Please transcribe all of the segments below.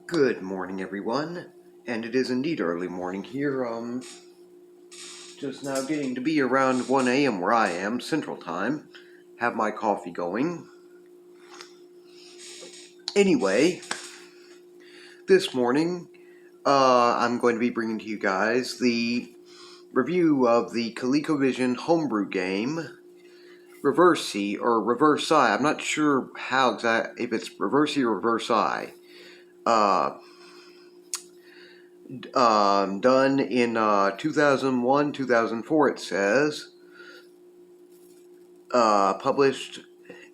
Good morning, everyone, and it is indeed early morning here. Just now getting to be around 1 a.m. where I am, Central Time. Have my coffee going. Anyway, this morning, I'm going to be bringing to you guys the review of the ColecoVision Homebrew game, Reversi, or Reversi. I'm not sure how exact, if it's Reversi or Reversi. Done in 2001, 2004, it says. Published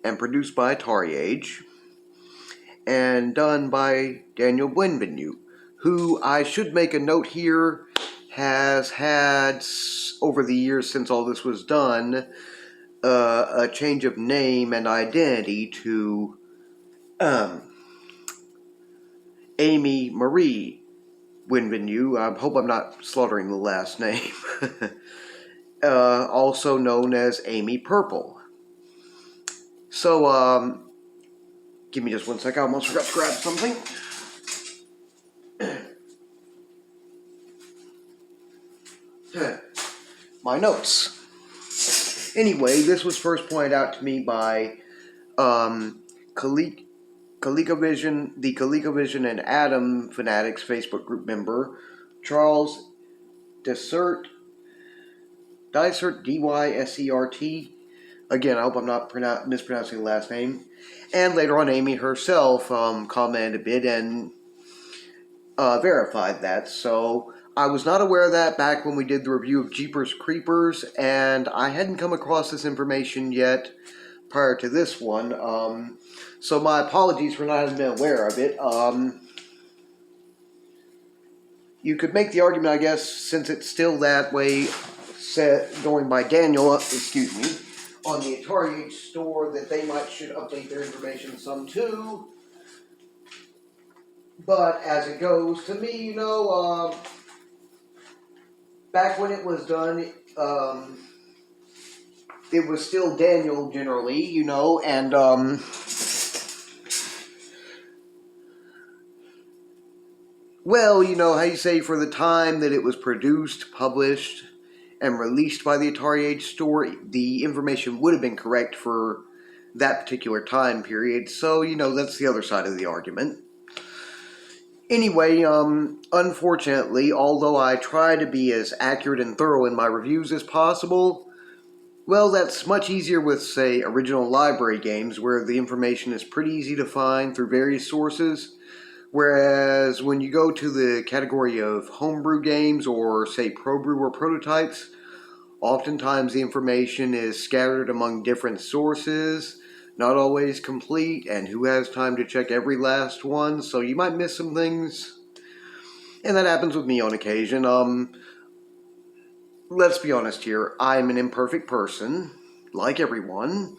and produced by Atari Age, and done by Daniel Buenvenu, who I should make a note here has had, over the years since all this was done, a change of name and identity to Amy Marie Buenvenu. I hope I'm not slaughtering the last name. Also known as Amy Purple. So, give me just one sec. I almost forgot to grab something. My notes. Anyway, this was first pointed out to me by ColecoVision, the ColecoVision and Atom Fanatics Facebook group member, Charles Dysert, Dysert. Again, I hope I'm not mispronouncing the last name. And later on, Amy herself commented a bit and verified that. So I was not aware of that back when we did the review of Jeepers Creepers, and I hadn't come across this information yet prior to this one. So my apologies for not having been aware of it. You could make the argument, I guess, since it's still that way, going by Daniel, on the Atari Age store, that they should update their information some too. But as it goes, to me, back when it was done, it was still Daniel generally, and well, how you say, for the time that it was produced, published, and released by the Atari Age store, the information would have been correct for that particular time period. So, that's the other side of the argument. Anyway, unfortunately, although I try to be as accurate and thorough in my reviews as possible, well, that's much easier with, say, original library games, where the information is pretty easy to find through various sources. Whereas when you go to the category of homebrew games, or, say, ProBrew or prototypes, oftentimes the information is scattered among different sources, not always complete, and who has time to check every last one, so you might miss some things. And that happens with me on occasion. Let's be honest here, I'm an imperfect person, like everyone,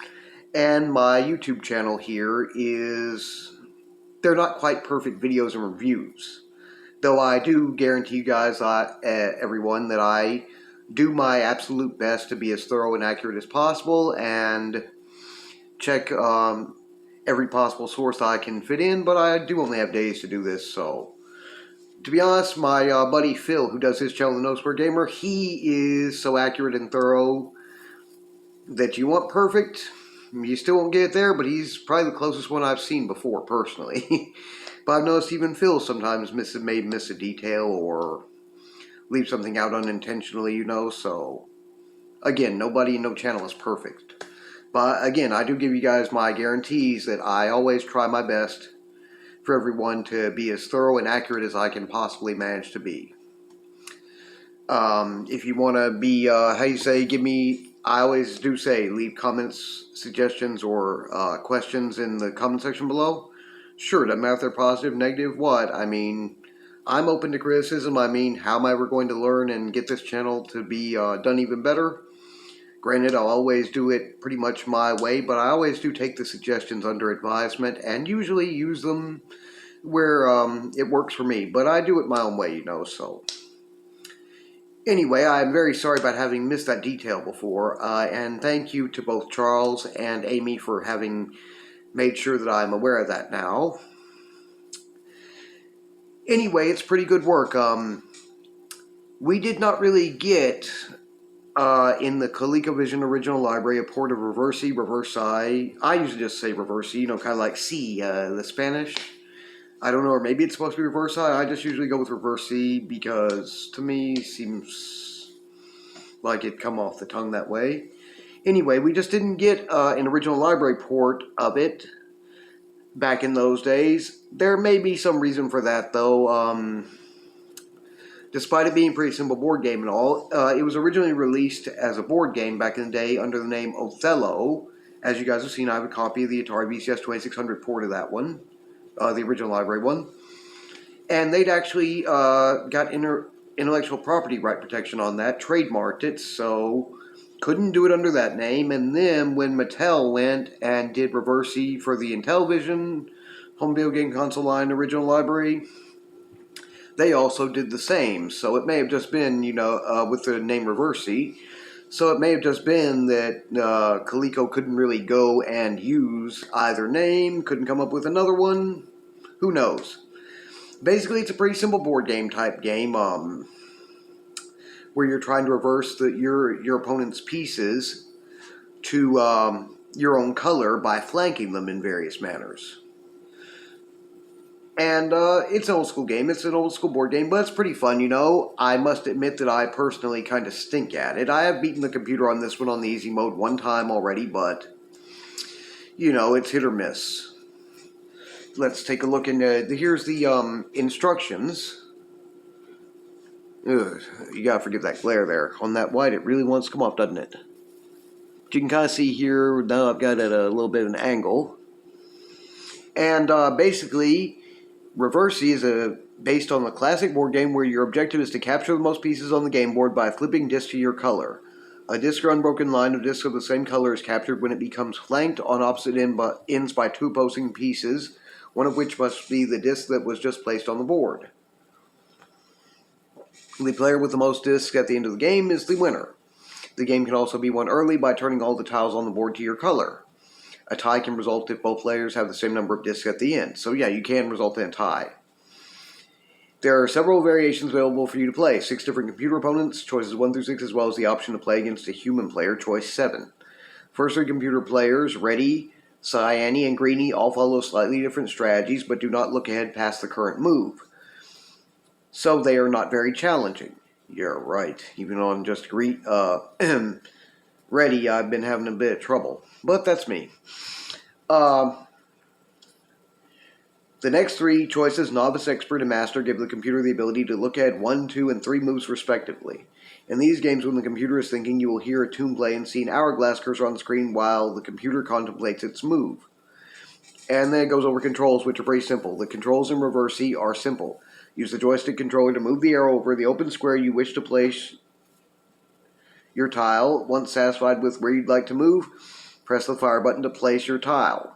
and my YouTube channel here they're not quite perfect videos and reviews. Though I do guarantee you guys, everyone, that I do my absolute best to be as thorough and accurate as possible, and check every possible source I can fit in, but I do only have days to do this, so. To be honest, my buddy Phil, who does his channel, The No Square Gamer, he is so accurate and thorough that you want perfect. You still won't get it there, but he's probably the closest one I've seen before, personally. But I've noticed even Phil sometimes may miss a detail or leave something out unintentionally, so. Again, nobody, no channel is perfect. But again, I do give you guys my guarantees that I always try my best for everyone to be as thorough and accurate as I can possibly manage to be. If you want to be, I always do say, leave comments, suggestions, or questions in the comment section below. Sure, doesn't matter if they're positive, negative, what. I'm open to criticism. How am I ever going to learn and get this channel to be done even better? Granted, I'll always do it pretty much my way, but I always do take the suggestions under advisement and usually use them where it works for me. But I do it my own way, so. Anyway, I'm very sorry about having missed that detail before, and thank you to both Charles and Amy for having made sure that I'm aware of that now. Anyway, it's pretty good work. We did not really get, in the ColecoVision original library, a port of Reversi. I usually just say Reversi, kind of like the Spanish. I don't know, or maybe it's supposed to be Reversi. I just usually go with Reversi because, to me, seems like it come off the tongue that way. Anyway, we just didn't get an original library port of it back in those days. There may be some reason for that, though. Despite it being a pretty simple board game and all, it was originally released as a board game back in the day under the name Othello. As you guys have seen, I have a copy of the Atari VCS 2600 port of that one, the original library one. And they'd actually got intellectual property right protection on that, trademarked it, so couldn't do it under that name. And then when Mattel went and did Reversi for the Intellivision home video game console line original library, they also did the same. So it may have just been, with the name Reversi, so it may have just been that Coleco couldn't really go and use either name, couldn't come up with another one. Who knows? Basically, it's a pretty simple board game type game, where you're trying to reverse your opponent's pieces to your own color by flanking them in various manners. And it's an old school game. It's an old school board game, but it's pretty fun, I must admit that I personally kind of stink at it. I have beaten the computer on this one on the easy mode one time already, but, it's hit or miss. Let's take a look here's the instructions. Ugh, you gotta forgive that glare there. On that white, it really wants to come off, doesn't it? But you can kind of see here, now I've got it at a little bit of an angle. And basically, Reversi is based on the classic board game where your objective is to capture the most pieces on the game board by flipping discs to your color. A disc or unbroken line of discs of the same color is captured when it becomes flanked on opposite ends by two opposing pieces, one of which must be the disc that was just placed on the board. The player with the most discs at the end of the game is the winner. The game can also be won early by turning all the tiles on the board to your color. A tie can result if both players have the same number of discs at the end. So yeah, you can result in a tie. There are several variations available for you to play. 6 different computer opponents, choices 1 through 6, as well as the option to play against a human player, choice 7. First 3 computer players, Reddy, Cyane, and Greeny, all follow slightly different strategies, but do not look ahead past the current move. So they are not very challenging. You're right. Even on just Reddy, I've been having a bit of trouble. But that's me. The next 3 choices, Novice, Expert, and Master, give the computer the ability to look ahead 1, 2, and 3 moves respectively. In these games, when the computer is thinking, you will hear a tune play and see an hourglass cursor on the screen while the computer contemplates its move. And then it goes over controls, which are pretty simple. The controls in Reversi are simple. Use the joystick controller to move the arrow over the open square you wish to place your tile. Once satisfied with where you'd like to move, press the fire button to place your tile.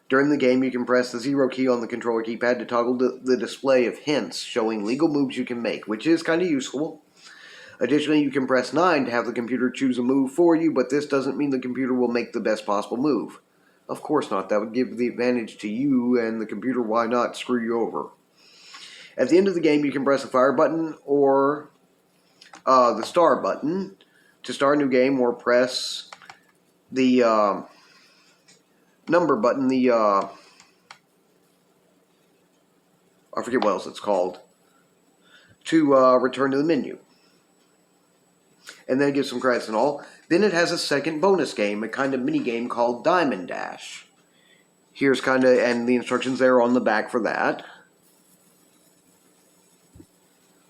During the game, you can press the 0 key on the controller keypad to toggle the display of hints showing legal moves you can make, which is kind of useful. Additionally, you can press 9 to have the computer choose a move for you, but this doesn't mean the computer will make the best possible move. Of course not. That would give the advantage to you, and the computer, why not, screw you over. At the end of the game, you can press the fire button or the star button to start a new game, or press the number button, I forget what else it's called, to return to the menu. And then it gives some credits and all. Then it has a second bonus game, a kind of mini game called Diamond Dash. Here's and the instructions there on the back for that.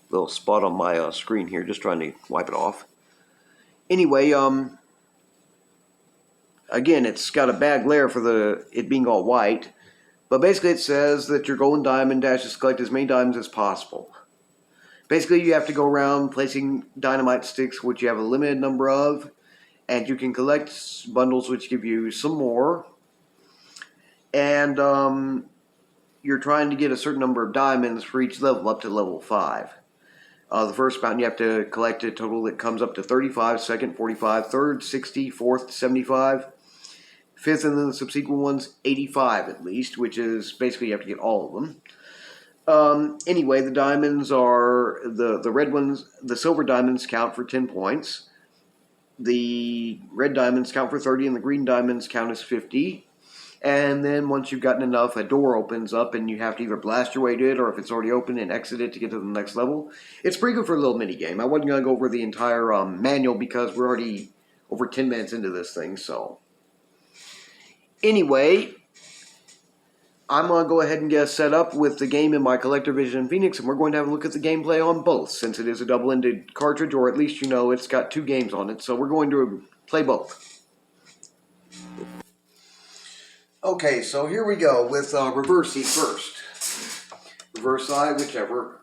Little spot on my screen here, just trying to wipe it off. Anyway, again, it's got a bad glare for it being all white, but basically it says that your goal in Diamond Dash is to collect as many diamonds as possible. Basically, you have to go around placing dynamite sticks, which you have a limited number of, and you can collect bundles which give you some more. And you're trying to get a certain number of diamonds for each level, up to level 5. The first mountain you have to collect a total that comes up to 35, second 45, third 60, fourth 75, fifth and then the subsequent ones 85 at least, which is basically you have to get all of them. Anyway, the diamonds are the red ones. The silver diamonds count for 10 points. The red diamonds count for 30, and the green diamonds count as 50. And then once you've gotten enough, a door opens up, and you have to either blast your way to it, or if it's already open, and exit it to get to the next level. It's pretty good for a little mini game. I wasn't going to go over the entire manual because we're already over 10 minutes into this thing. So anyway, I'm going to go ahead and get set up with the game in my ColecoVision Phoenix, and we're going to have a look at the gameplay on both, since it is a double-ended cartridge, or at least you know it's got 2 games on it. So we're going to play both. Okay, so here we go with Reversi first. Reversi, whichever.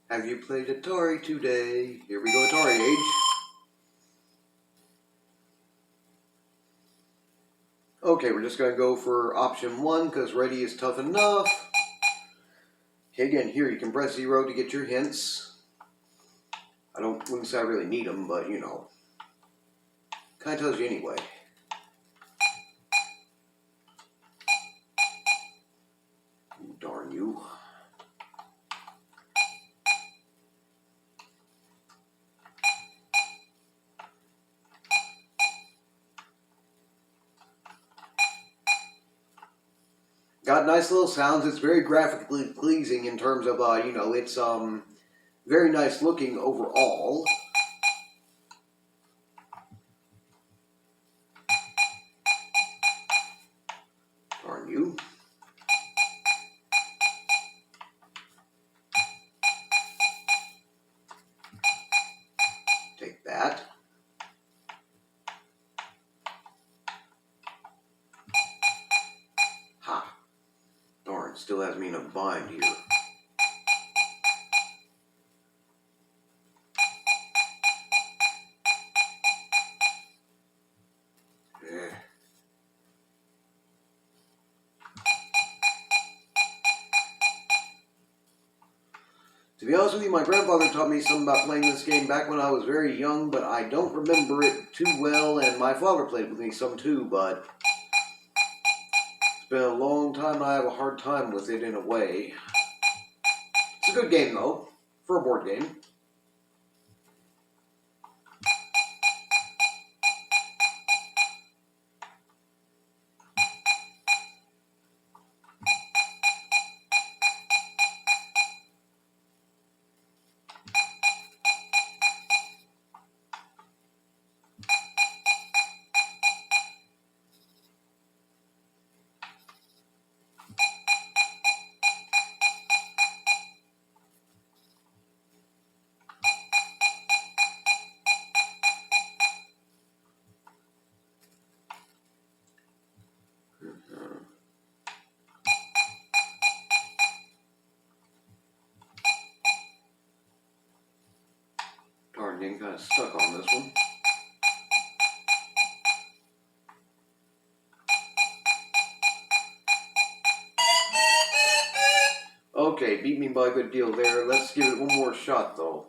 Have you played Atari today? Here we go, Atari age. Okay, we're just going to go for option 1 because ready is tough enough. Okay, again, here you can press 0 to get your hints. Wouldn't say I really need them, but you know. Kind of tells you anyway. Darn you. Got nice little sounds. It's very graphically pleasing in terms of, you know, it's very nice looking overall. Darn you. Take that. Ha. Darn, still has me in a bind here. To be honest with you, my grandfather taught me something about playing this game back when I was very young, but I don't remember it too well, and my father played with me some too, but it's been a long time and I have a hard time with it in a way. It's a good game though, for a board game. Darn, getting kind of stuck on this one. Okay, beat me by a good deal there. Let's give it one more shot though.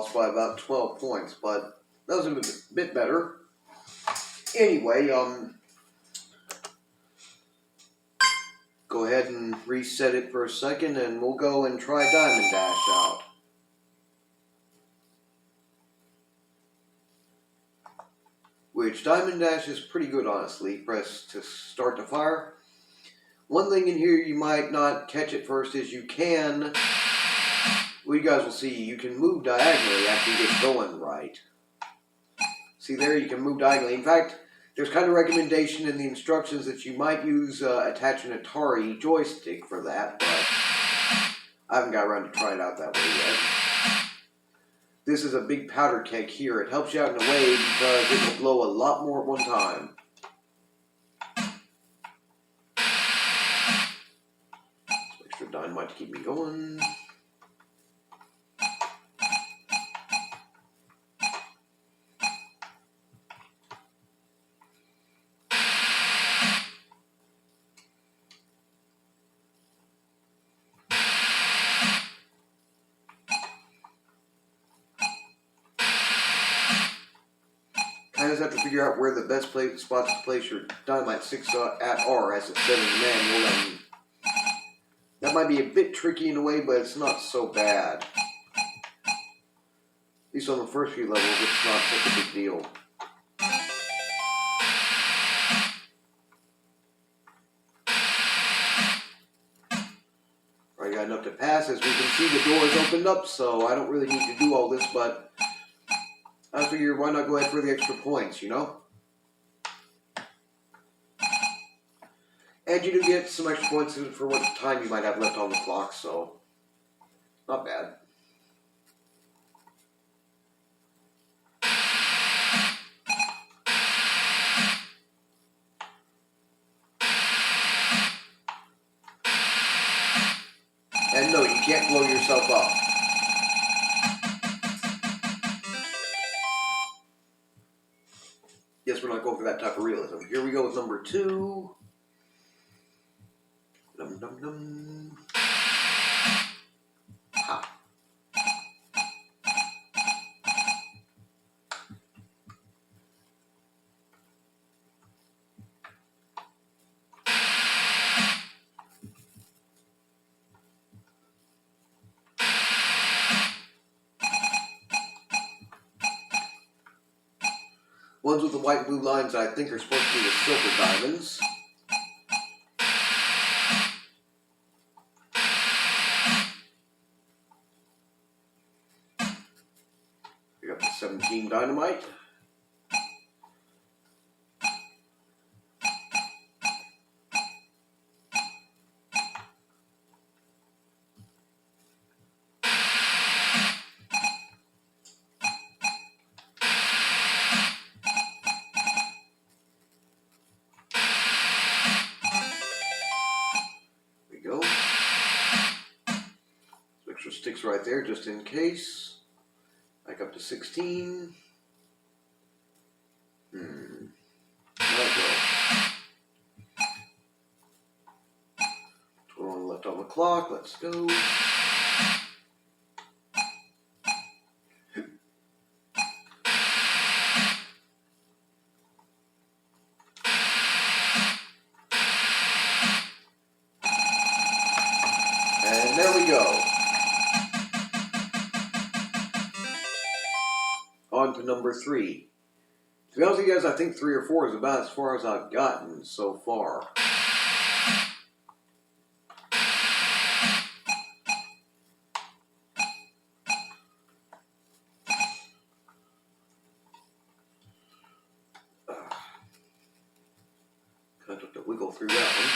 lost by about 12 points, but that was a bit better. Anyway, go ahead and reset it for a second, and we'll go and try Diamond Dash out. Which Diamond Dash is pretty good, honestly. Press to start to fire. One thing in here you might not catch at first is you can, well, you guys will see, you can move diagonally after you get going right. See there, you can move diagonally. In fact, there's kind of recommendation in the instructions that you might use attach an Atari joystick for that, but I haven't got around to trying it out that way yet. This is a big powder keg here. It helps you out in a way because it will blow a lot more at one time. Some extra dynamite to keep me going. Kind of have to figure out where the best spots to place your dynamite sticks at are, as it said in the manual, and that might be a bit tricky in a way, but it's not so bad. At least on the first few levels, it's not such a big deal. I got enough to pass. As we can see, the door is opened up, so I don't really need to do all this, but I figure why not go ahead for the extra points, you know? And you do get some extra points for what time you might have left on the clock, so not bad. And no, you can't blow yourself up. Yes, we're not going for that type of realism. Here we go with number 2. Dum dum dum. Ha. Ones with the white and blue lines I think are supposed to be the silver diamonds. We got the 17 dynamite. Sticks right there just in case. Back up to 16. Right, well. 12 left on the clock. Let's go. And there we go. On to number 3. To be honest with you guys, I think 3 or 4 is about as far as I've gotten so far. Kind of took to wiggle through that one.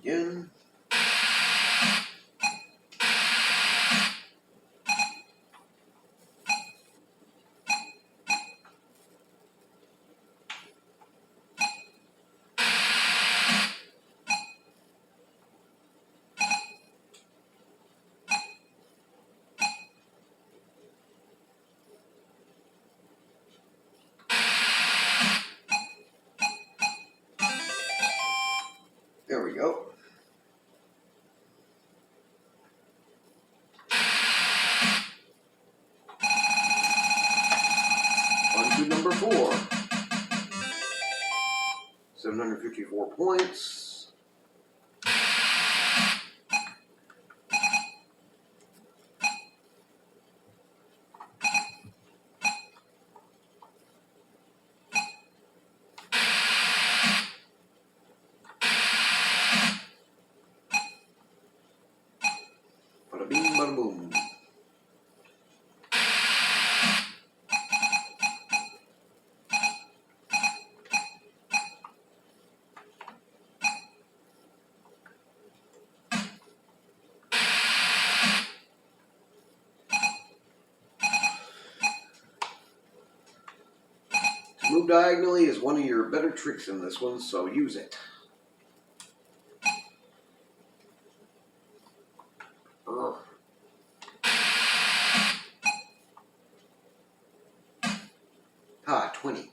again. There we go. On to number 4. 754 points. Bada bing, bada boom. To move diagonally is one of your better tricks in this one, so use it. Ugh. Ah, 20.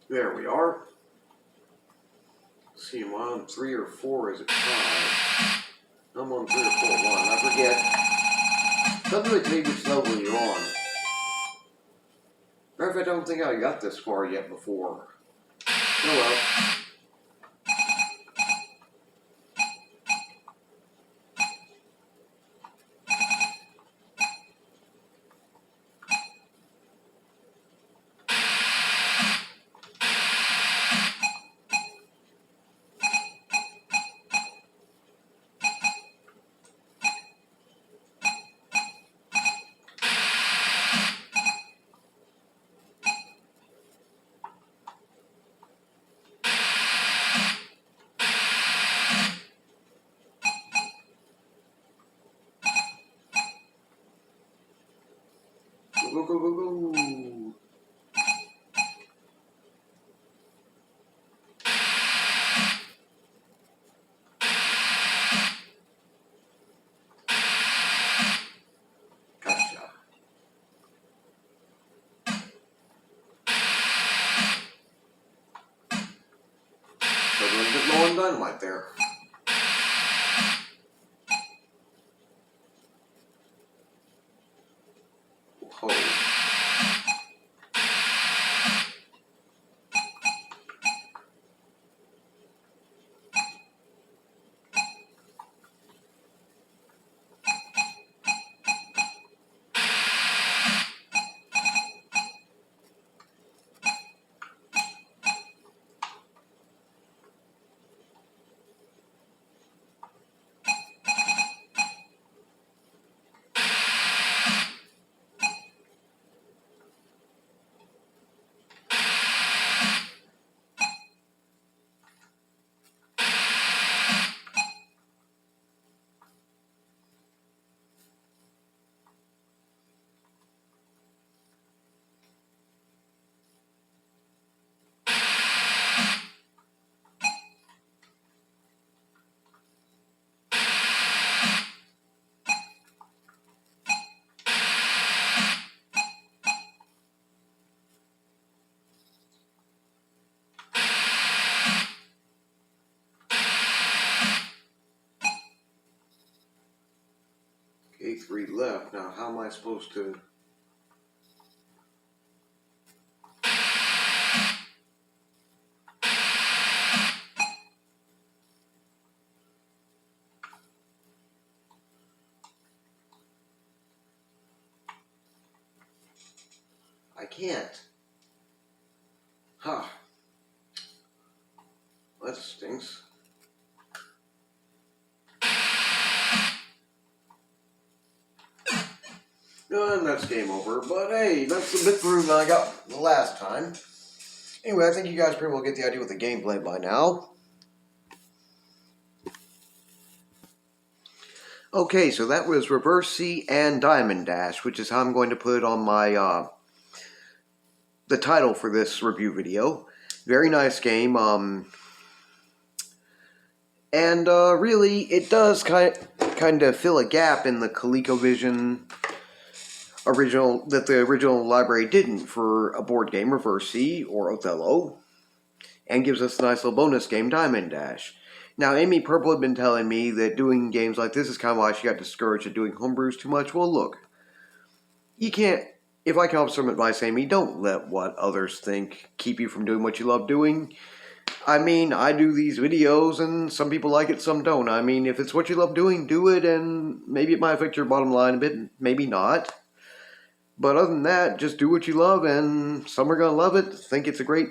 There we are. Let's see, am I on 3 or 4 as a tie? I'm on 3 or 4 1. I forget. Doesn't really tell you which level you're on. Matter of fact, I don't think I got this far yet before. Oh well. Go, go, go, go, go. Gotcha. So a little bit low on dynamite there. Whoa. 3 left. Now, how am I supposed to... I can't. Huh. That stinks. And that's game over. But hey, that's the bit through that I got the last time. Anyway, I think you guys pretty well get the idea with the gameplay by now. Okay, so that was Reversi and Diamond Dash, which is how I'm going to put on my the title for this review video. Very nice game. And really, it does kind of fill a gap in the ColecoVision the original library didn't for a board game, Reversi or Othello, and gives us a nice little bonus game, Diamond Dash. Now, Amy Purple had been telling me that doing games like this is kind of why she got discouraged at doing homebrews too much. Well, look, you can't. If I can offer some advice, Amy, don't let what others think keep you from doing what you love doing. I mean, I do these videos, and some people like it, some don't. I mean, if it's what you love doing, do it, and maybe it might affect your bottom line a bit, maybe not. But other than that, just do what you love, and some are going to love it, think it's a great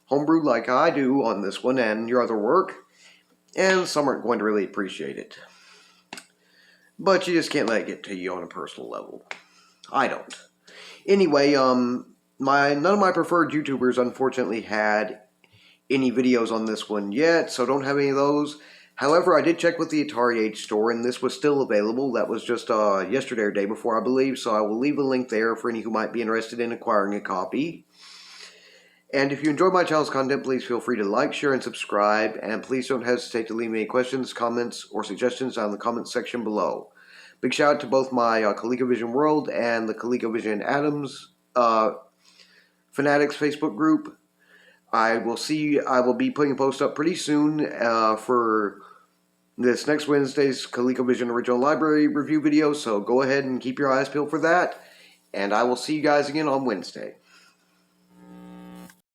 homebrew like I do on this one and your other work, and some aren't going to really appreciate it. But you just can't let it get to you on a personal level. I don't. Anyway, none of my preferred YouTubers unfortunately had any videos on this one yet, so don't have any of those. However, I did check with the Atari Age store, and this was still available. That was just yesterday or day before, I believe, so I will leave a link there for any who might be interested in acquiring a copy. And if you enjoy my channel's content, please feel free to like, share, and subscribe, and please don't hesitate to leave me any questions, comments, or suggestions down in the comments section below. Big shout out to both my ColecoVision World and the ColecoVision Atoms Fanatics Facebook group. I will be putting a post up pretty soon for this next Wednesday's ColecoVision Original Library review video, so go ahead and keep your eyes peeled for that, and I will see you guys again on Wednesday.